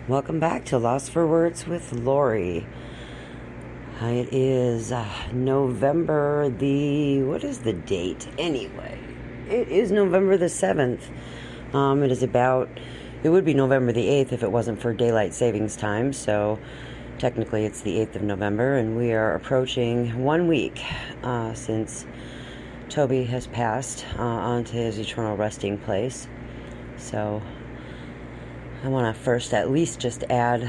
Welcome back to Lost for Words with Lori. It is November what is the date? Anyway, it is November the 7th. It would be November the 8th if it wasn't for daylight savings time, so technically it's the 8th of November, and we are approaching 1 week since Toby has passed on to his eternal resting place. So I want to first at least just add,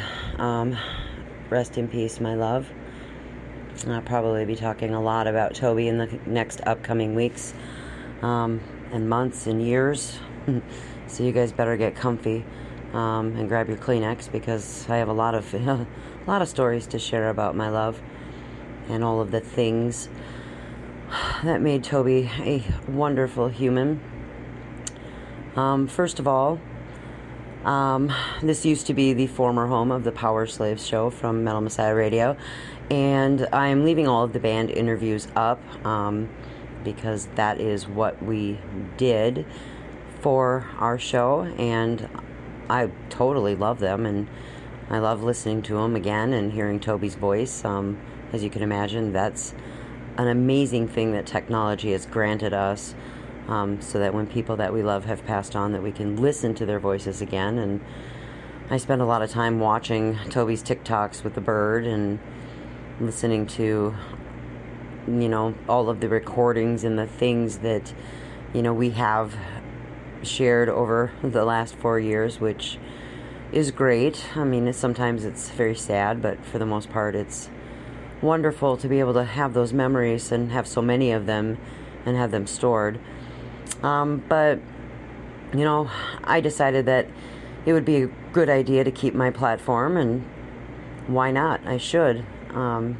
rest in peace, my love. I'll probably be talking a lot about Toby in the next upcoming weeks, and months and years. So you guys better get comfy, and grab your Kleenex, because I have a lot of stories to share about my love and all of the things that made Toby a wonderful human. First of all, this used to be the former home of the Power Slaves show from Metal Messiah Radio, and I'm leaving all of the band interviews up because that is what we did for our show, and I totally love them, and I love listening to them again and hearing Toby's voice. As you can imagine, that's an amazing thing that technology has granted us. So that when people that we love have passed on, that we can listen to their voices again. And I spend a lot of time watching Toby's TikToks with the bird and listening to, all of the recordings and the things that, we have shared over the last 4 years, which is great. I mean, sometimes it's very sad, but for the most part, it's wonderful to be able to have those memories and have so many of them and have them stored. But, I decided that it would be a good idea to keep my platform, and why not? I should. And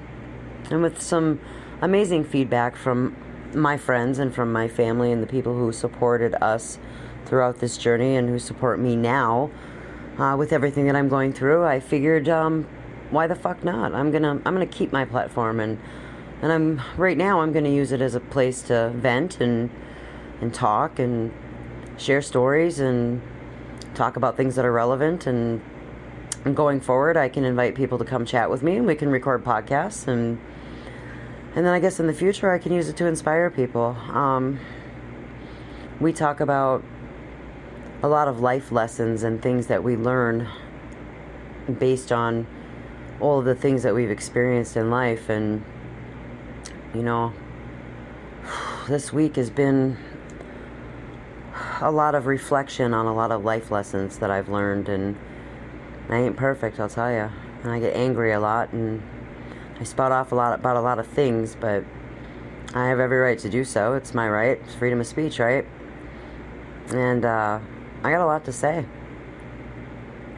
with some amazing feedback from my friends and from my family and the people who supported us throughout this journey and who support me now, with everything that I'm going through, I figured, why the fuck not? I'm gonna keep my platform, and right now I'm gonna use it as a place to vent and talk and share stories and talk about things that are relevant, and going forward I can invite people to come chat with me, and we can record podcasts, and then I guess in the future I can use it to inspire people. We talk about a lot of life lessons and things that we learn based on all of the things that we've experienced in life, and this week has been a lot of reflection on a lot of life lessons that I've learned, and I ain't perfect, I'll tell you, and I get angry a lot, and I spout off a lot about a lot of things, but I have every right to do so. It's my right. It's freedom of speech, right? And I got a lot to say,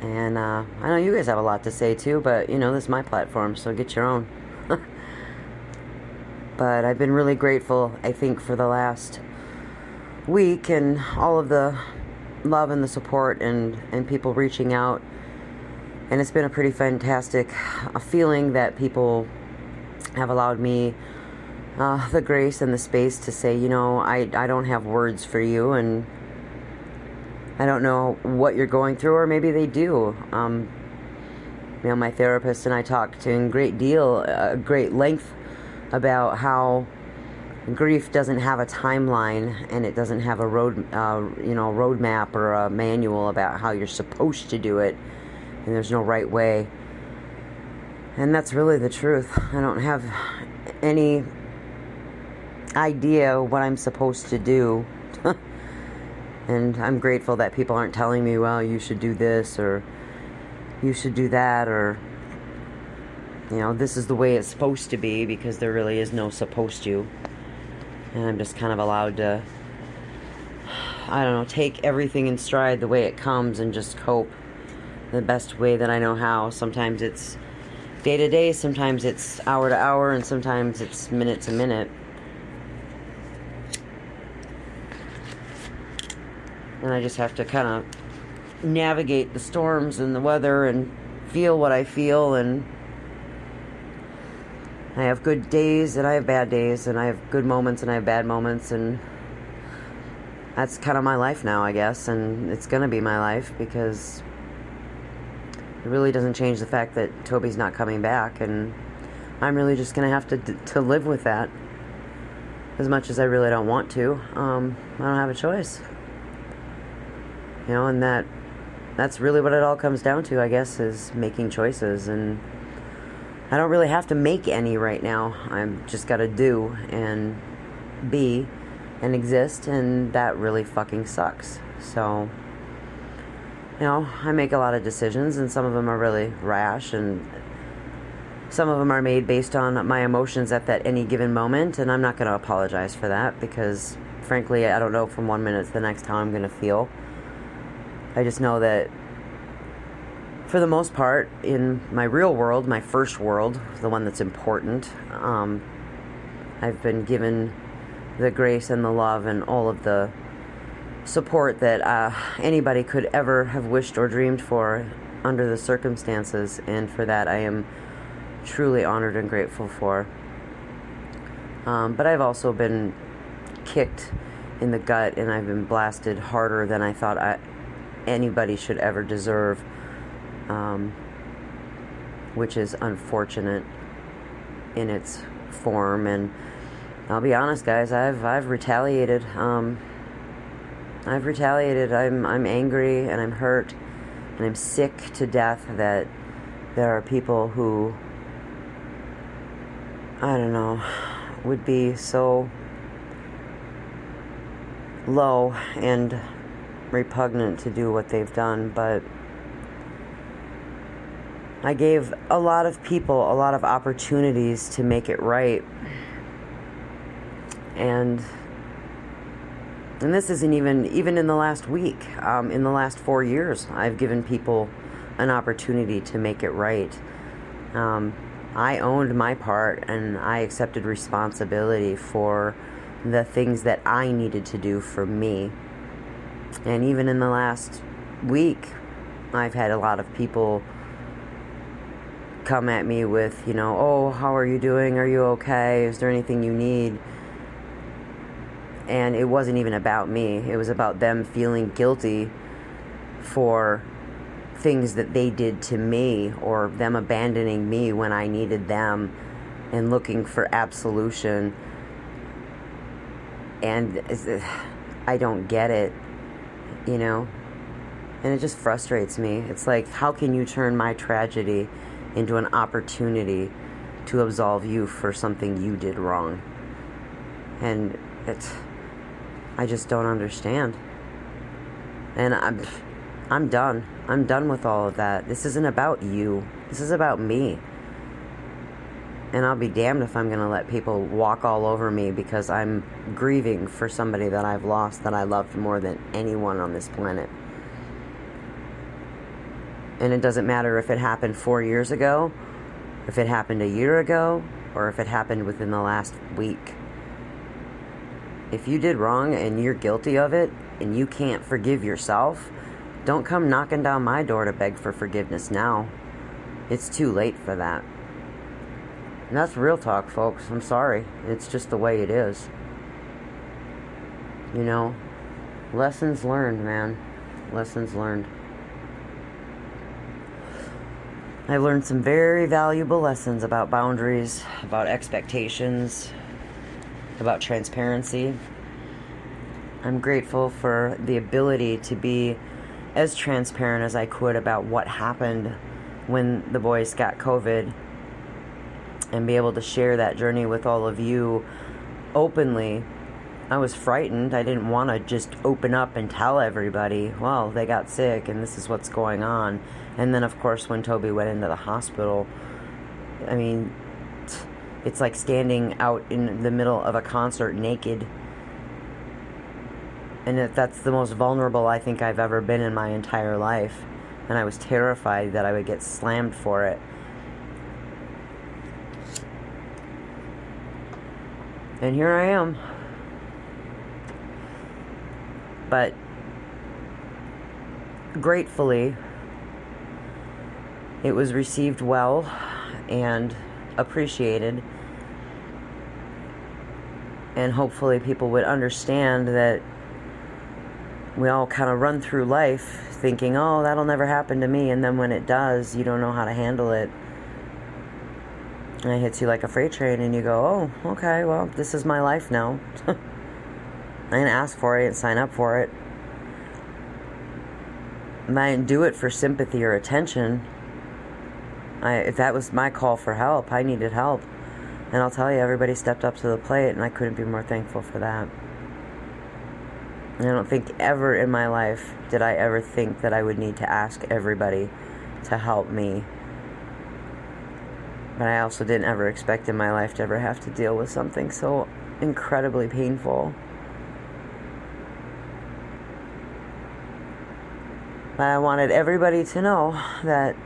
and I know you guys have a lot to say too, but this is my platform, so get your own. But I've been really grateful, I think, for the last week, and all of the love and the support and people reaching out, and it's been a pretty fantastic feeling that people have allowed me the grace and the space to say, I don't have words for you, and I don't know what you're going through, or maybe they do. My therapist and I talked in great length about how grief doesn't have a timeline, and it doesn't have a roadmap or a manual about how you're supposed to do it, and there's no right way. And that's really the truth. I don't have any idea what I'm supposed to do. And I'm grateful that people aren't telling me, well, you should do this, or you should do that, or this is the way it's supposed to be, because there really is no supposed to. And I'm just kind of allowed to, take everything in stride the way it comes, and just cope the best way that I know how. Sometimes it's day to day, sometimes it's hour to hour, and sometimes it's minute to minute. And I just have to kind of navigate the storms and the weather and feel what I feel, and I have good days and I have bad days, and I have good moments and I have bad moments, and that's kind of my life now, I guess, and it's going to be my life, because It really doesn't change the fact that Toby's not coming back, and I'm really just going to have to live with that. As much as I really don't want to, I don't have a choice. And that's really what it all comes down to, I guess, is making choices. And I don't really have to make any right now. I've just got to do and be and exist, and that really fucking sucks. So, I make a lot of decisions, and some of them are really rash, and some of them are made based on my emotions at that any given moment, and I'm not going to apologize for that, because frankly, I don't know from one minute to the next how I'm going to feel. I just know that for the most part, in my real world, my first world, the one that's important, I've been given the grace and the love and all of the support that anybody could ever have wished or dreamed for under the circumstances, and for that I am truly honored and grateful for. But I've also been kicked in the gut, and I've been blasted harder than I thought anybody should ever deserve, which is unfortunate in its form. And I'll be honest, guys, I've retaliated. I've retaliated. I'm angry, and I'm hurt, and I'm sick to death that there are people who, I don't know, would be so low and repugnant to do what they've done. But I gave a lot of people a lot of opportunities to make it right. And this isn't even in the last week. In the last 4 years, I've given people an opportunity to make it right. I owned my part, and I accepted responsibility for the things that I needed to do for me. And even in the last week, I've had a lot of people come at me with, oh, how are you doing? Are you okay? Is there anything you need? And it wasn't even about me. It was about them feeling guilty for things that they did to me, or them abandoning me when I needed them, and looking for absolution. And I don't get it, and it just frustrates me. It's like, how can you turn my tragedy into an opportunity to absolve you for something you did wrong? And I just don't understand. And I'm done. I'm done with all of that. This isn't about you. This is about me. And I'll be damned if I'm going to let people walk all over me because I'm grieving for somebody that I've lost, that I loved more than anyone on this planet. And it doesn't matter if it happened 4 years ago, if it happened a year ago, or if it happened within the last week. If you did wrong and you're guilty of it, and you can't forgive yourself, don't come knocking down my door to beg for forgiveness now. It's too late for that. And that's real talk, folks. I'm sorry. It's just the way it is. Lessons learned, man. Lessons learned. I've learned some very valuable lessons about boundaries, about expectations, about transparency. I'm grateful for the ability to be as transparent as I could about what happened when the boys got COVID, and be able to share that journey with all of you openly. I was frightened. I didn't want to just open up and tell everybody, well, they got sick and this is what's going on. And then, of course, when Toby went into the hospital, I mean, it's like standing out in the middle of a concert naked. And that's the most vulnerable I think I've ever been in my entire life. And I was terrified that I would get slammed for it. And here I am. But gratefully, it was received well and appreciated. And hopefully people would understand that we all kind of run through life thinking, oh, that'll never happen to me, and then when it does, you don't know how to handle it. And it hits you like a freight train, and you go, oh, okay, well, this is my life now. I didn't ask for it, I didn't sign up for it. And I didn't do it for sympathy or attention. If that was my call for help, I needed help. And I'll tell you, everybody stepped up to the plate, and I couldn't be more thankful for that. And I don't think ever in my life did I ever think that I would need to ask everybody to help me. But I also didn't ever expect in my life to ever have to deal with something so incredibly painful. But I wanted everybody to know that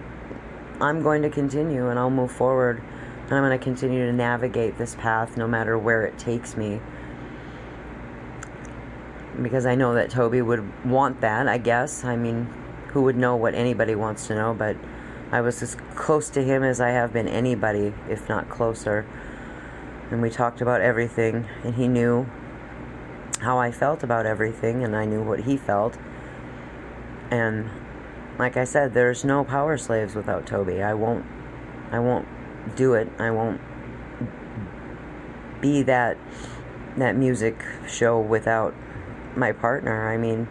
I'm going to continue and I'll move forward. And I'm going to continue to navigate this path no matter where it takes me. Because I know that Toby would want that, I guess. I mean, who would know what anybody wants to know? But I was as close to him as I have been anybody, if not closer. And we talked about everything, and he knew how I felt about everything, and I knew what he felt. And like I said, there's no Power Slaves without Toby. I won't do it. I won't be that music show without my partner. I mean,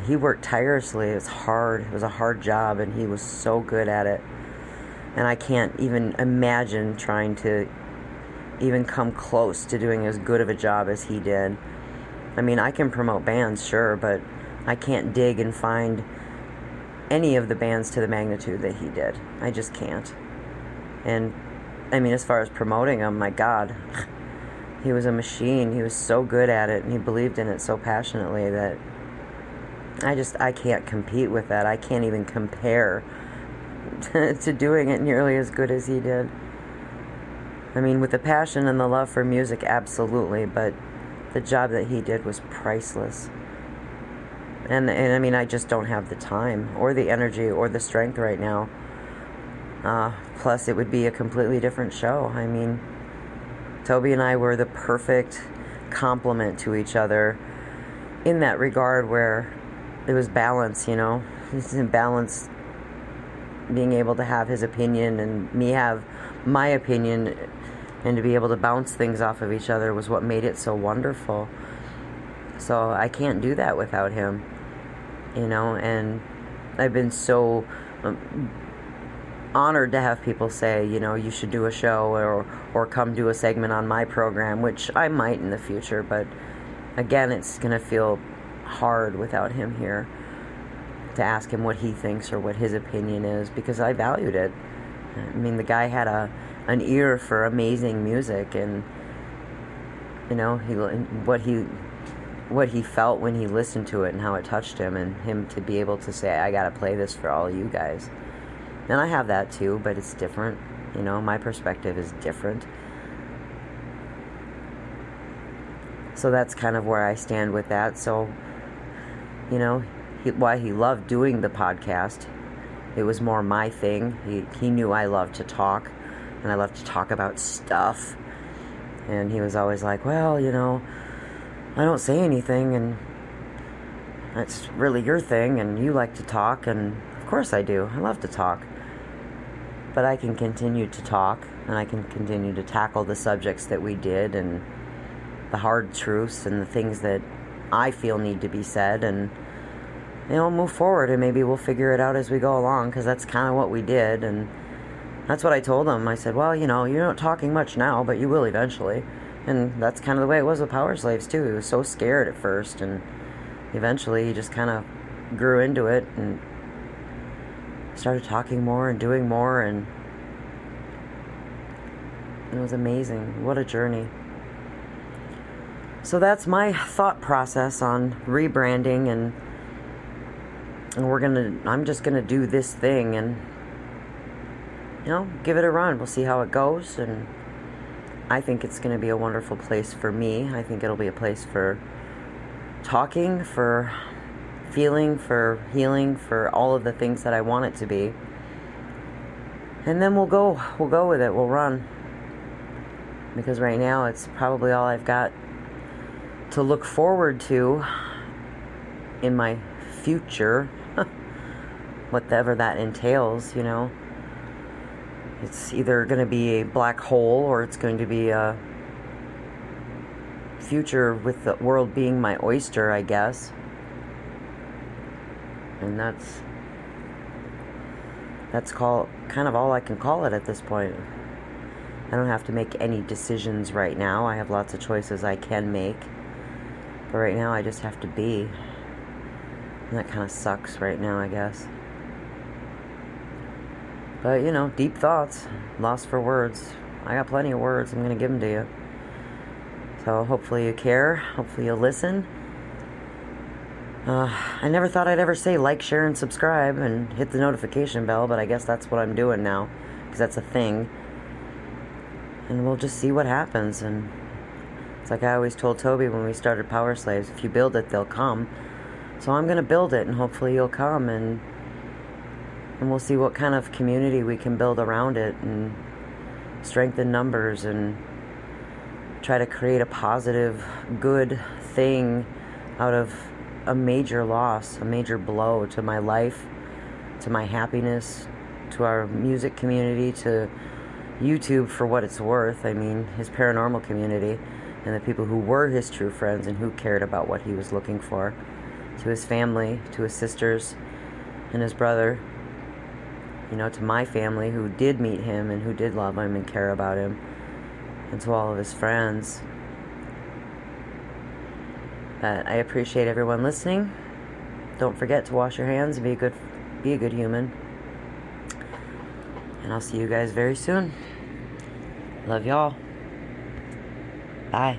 he worked tirelessly. It was hard. It was a hard job, and he was so good at it. And I can't even imagine trying to even come close to doing as good of a job as he did. I mean, I can promote bands, sure, but I can't dig and find any of the bands to the magnitude that he did. I just can't. And, I mean, as far as promoting them, my God, he was a machine. He was so good at it, and he believed in it so passionately that I can't compete with that. I can't even compare to doing it nearly as good as he did. I mean, with the passion and the love for music, absolutely, but the job that he did was priceless. And I mean, I just don't have the time or the energy or the strength right now. Plus, it would be a completely different show. I mean, Toby and I were the perfect complement to each other in that regard where it was balance, you know. He's in balance, being able to have his opinion and me have my opinion, and to be able to bounce things off of each other was what made it so wonderful. So I can't do that without him, you know. And I've been so honored to have people say, you know, you should do a show or come do a segment on my program, which I might in the future, but again, it's going to feel hard without him here to ask him what he thinks or what his opinion is, because I valued it. I mean, the guy had an ear for amazing music, and you know, what he felt when he listened to it and how it touched him, and him to be able to say, I gotta play this for all you guys. And I have that too, but it's different. You know, my perspective is different. So that's kind of where I stand with that. So, you know, why he loved doing the podcast, it was more my thing. He knew I loved to talk, and I loved to talk about stuff. And he was always like, well, you know, I don't say anything, and that's really your thing, and you like to talk, and of course I do. I love to talk. But I can continue to talk, and I can continue to tackle the subjects that we did, and the hard truths, and the things that I feel need to be said, and, you know, move forward, and maybe we'll figure it out as we go along, because that's kind of what we did. And that's what I told him. I said, well, you know, you're not talking much now, but you will eventually. And that's kind of the way it was with Power Slaves, too. He was so scared at first, and eventually he just kind of grew into it, and started talking more and doing more, and it was amazing. What a journey. So that's my thought process on rebranding, and I'm just gonna do this thing and, you know, give it a run. We'll see how it goes, and I think it's gonna be a wonderful place for me. I think it'll be a place for talking, for feeling, for healing, for all of the things that I want it to be. And then we'll go with it. We'll run. Because right now it's probably all I've got to look forward to in my future, whatever that entails, you know. It's either going to be a black hole or it's going to be a future with the world being my oyster, I guess. And that's kind of all I can call it at this point. I don't have to make any decisions right now. I have lots of choices I can make. But right now I just have to be. And that kind of sucks right now, I guess. But, you know, deep thoughts. Lost for words. I got plenty of words. I'm going to give them to you. So hopefully you care. Hopefully you'll listen. I never thought I'd ever say like, share, and subscribe and hit the notification bell, but I guess that's what I'm doing now, because that's a thing. And we'll just see what happens. And it's like I always told Toby when we started Power Slaves, if you build it, they'll come. So I'm going to build it, and hopefully you'll come, and we'll see what kind of community we can build around it, and strengthen numbers, and try to create a positive, good thing out of a major loss, a major blow to my life, to my happiness, to our music community, to YouTube for what it's worth. I mean, his paranormal community and the people who were his true friends and who cared about what he was looking for, to his family, to his sisters and his brother, you know, to my family who did meet him and who did love him and care about him, and to all of his friends. I appreciate everyone listening. Don't forget to wash your hands and be a good human. And I'll see you guys very soon. Love y'all. Bye.